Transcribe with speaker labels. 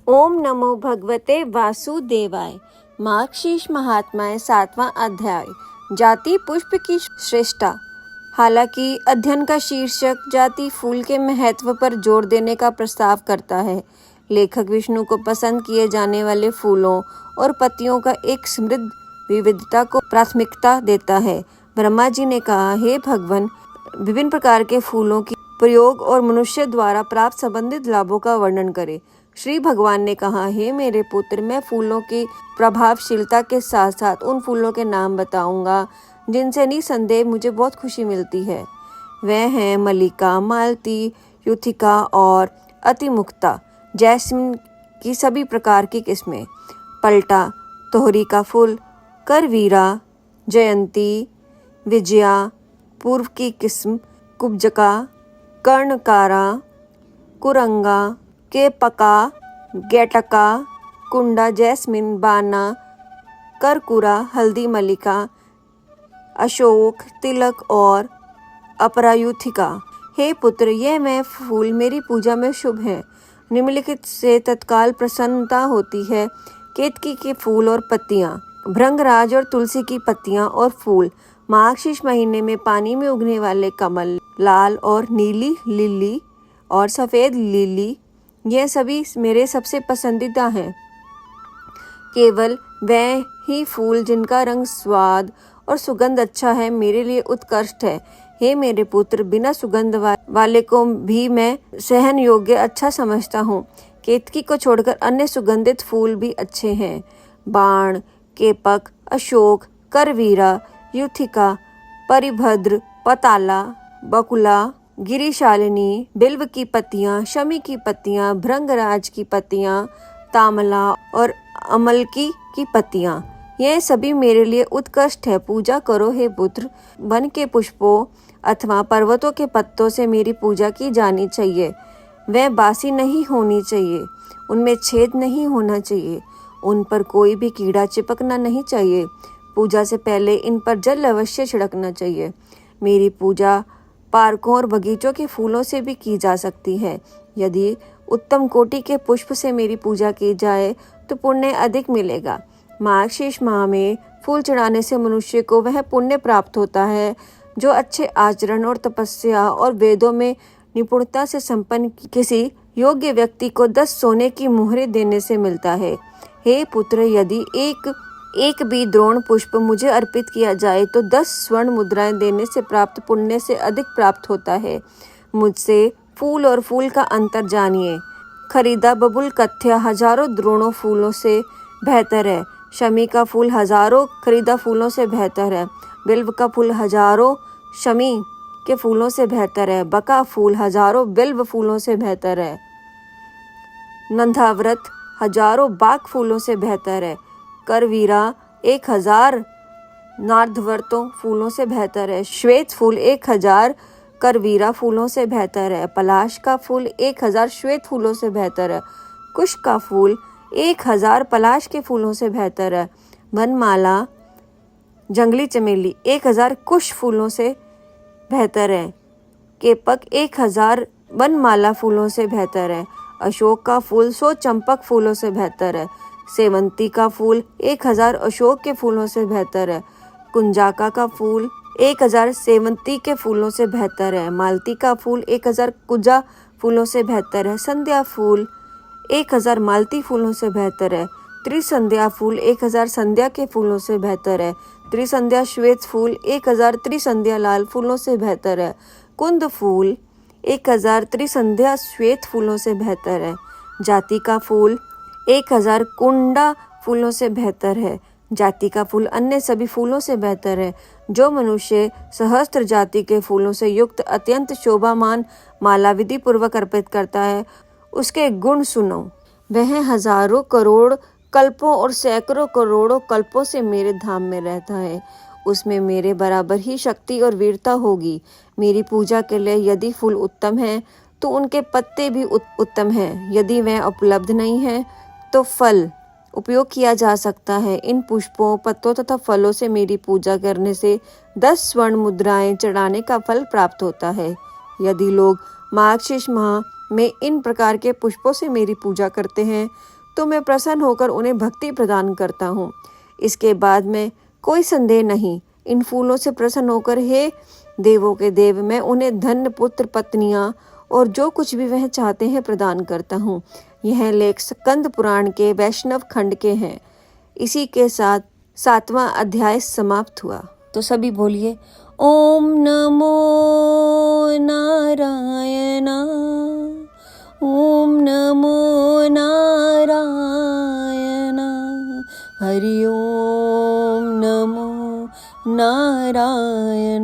Speaker 1: ओम नमो भगवते वासुदेवाय। मार्गशीर्ष महात्म्य 7वां अध्याय। जाति पुष्प की श्रेष्ठता। हालांकि अध्ययन का शीर्षक जाति फूल के महत्व पर जोर देने का प्रस्ताव करता है, लेखक विष्णु को पसंद किए जाने वाले फूलों और पत्तियों का एक समृद्ध विविधता को प्राथमिकता देता है। ब्रह्मा जी ने कहा, हे भगवान, विभिन्न प्रकार के फूलों की प्रयोग और मनुष्य द्वारा प्राप्त संबंधित लाभों का वर्णन करें। श्री भगवान ने कहा, हे मेरे पुत्र, मैं फूलों की प्रभावशीलता के साथ साथ उन फूलों के नाम बताऊंगा जिनसे निसंदेह मुझे बहुत खुशी मिलती है। वह हैं मल्लिका, मालती, युथिका और अतिमुक्ता। जैस्मिन की सभी प्रकार की किस्में, पलटा, तोहरी का फूल, करवीरा, जयंती, विजया, पूर्व की किस्म, कुब्जका, कर्णकारा, कुरंगा, केपका, गेटका, कुंडा, जैस्मिन, बाना, करकुरा, हल्दी मल्लिका, अशोक, तिलक और अपरायुथिका। हे पुत्र, यह मैं फूल मेरी पूजा में शुभ हैं। निम्नलिखित से तत्काल प्रसन्नता होती है। केतकी के फूल और पत्तियां, भृंगराज और तुलसी की पत्तियां और फूल, मार्गशीर्ष महीने में पानी में उगने वाले कमल, लाल और नीली लिली और सफ़ेद लिली, यह सभी मेरे सबसे पसंदीदा हैं। केवल वह ही फूल जिनका रंग, स्वाद और सुगंध अच्छा है मेरे लिए उत्कृष्ट है। हे मेरे पुत्र, बिना सुगंध वाले को भी मैं सहन योग्य अच्छा समझता हूँ। केतकी को छोड़कर अन्य सुगंधित फूल भी अच्छे हैं। बाण, केपक, अशोक, करवीरा, युथिका, परिभद्र, पताला, बकुला, गिरिशालिनी, बिल्व की पत्तियां, शमी की पत्तियां, भृंगराज की पत्तियां, तामला और अमलकी की पत्तियां, यह सभी मेरे लिए उत्कृष्ट है। पूजा करो हे पुत्र। वन के पुष्पों अथवा पर्वतों के पत्तों से मेरी पूजा की जानी चाहिए। वह बासी नहीं होनी चाहिए, उनमें छेद नहीं होना चाहिए, उन पर कोई भी कीड़ा चिपकना नहीं चाहिए। पूजा से पहले इन पर जल अवश्य छिड़कना चाहिए। मेरी पूजा पार्कों और बगीचों के फूलों से भी की जा सकती है। यदि उत्तम कोटि के पुष्प से मेरी पूजा की जाए तो पुण्य अधिक मिलेगा। मार्गशीर्ष माह में फूल चढ़ाने से मनुष्य को वह पुण्य प्राप्त होता है जो अच्छे आचरण और तपस्या और वेदों में निपुणता से संपन्न किसी योग्य व्यक्ति को 10 सोने की मुहरें देने से मिलता है। हे पुत्र, यदि एक भी द्रोण पुष्प मुझे अर्पित किया जाए तो 10 स्वर्ण मुद्राएं देने से प्राप्त पुण्य से अधिक प्राप्त होता है। मुझसे फूल और फूल का अंतर जानिए। खरीदा बबुल कथ्या हजारों द्रोणों फूलों से बेहतर है। शमी का फूल हजारों खरीदा फूलों से बेहतर है। बिल्व का फूल हजारों शमी के फूलों से बेहतर है। बका फूल हजारों बिल्व फूलों से बेहतर है। नंदाव्रत हजारों बाक फूलों से बेहतर है। करवीरा 1000 नार्धवर्तों फूलों से बेहतर है। श्वेत फूल 1000 करवीरा फूलों से बेहतर है। पलाश का फूल 1000 श्वेत फूलों से बेहतर है। कुश का फूल 1000 पलाश के फूलों से बेहतर है। वनमाला, जंगली चमेली 1000 कुश फूलों से बेहतर है। केपक 1000 वनमाला फूलों से बेहतर है। अशोक का फूल 100 चंपक फूलों से बेहतर है। सेवंती का फूल 1000 अशोक के फूलों से बेहतर है। कुंजाका का फूल 1000 सेवंती के फूलों से बेहतर है। मालती का फूल 1000 कुजा फूलों से बेहतर है। संध्या फूल 1000 मालती फूलों से बेहतर है। त्रिसंध्या फूल 1000 संध्या के फूलों से बेहतर है। त्रिसंध्या श्वेत फूल 1000 त्रिसंध्या लाल फूलों से बेहतर है। कुंद फूल 1000 त्रिसंध्या श्वेत फूलों से बेहतर है। जाति का फूल 1000 कुंडा फूलों से बेहतर है। जाति का फूल अन्य सभी फूलों से बेहतर है। जो मनुष्य सहस्त्र जाति के फूलों से युक्त अत्यंत शोभामान माला विधि पूर्वक अर्पित करता है, उसके गुण सुनो। वह हजारों करोड़ कल्पों और सैकड़ों करोड़ों कल्पों से मेरे धाम में रहता है। उसमें मेरे बराबर ही शक्ति और वीरता होगी। मेरी पूजा के लिए यदि फूल उत्तम है तो उनके पत्ते भी उत्तम हैं। यदि वह उपलब्ध नहीं है तो फल उपयोग किया जा सकता है। इन पुष्पों, पत्तों तथा फलों से मेरी पूजा करने से 10 स्वर्ण मुद्राएं चढ़ाने का फल प्राप्त होता है। यदि लोग मार्गशीर्ष माह में इन प्रकार के पुष्पों से मेरी पूजा करते हैं तो मैं प्रसन्न होकर उन्हें भक्ति प्रदान करता हूँ। इसके बाद में कोई संदेह नहीं, इन फूलों से प्रसन्न होकर हे देवों के देव मैं उन्हें धन, पुत्र, पत्नियां और जो कुछ भी वह चाहते हैं प्रदान करता हूँ। यह लेख स्कंद पुराण के वैष्णव खंड के हैं। इसी के साथ 7वां अध्याय समाप्त हुआ। तो सभी बोलिए ओम नमो नारायण, ओम नमो नारायण, हरि ओम नमो नारायण।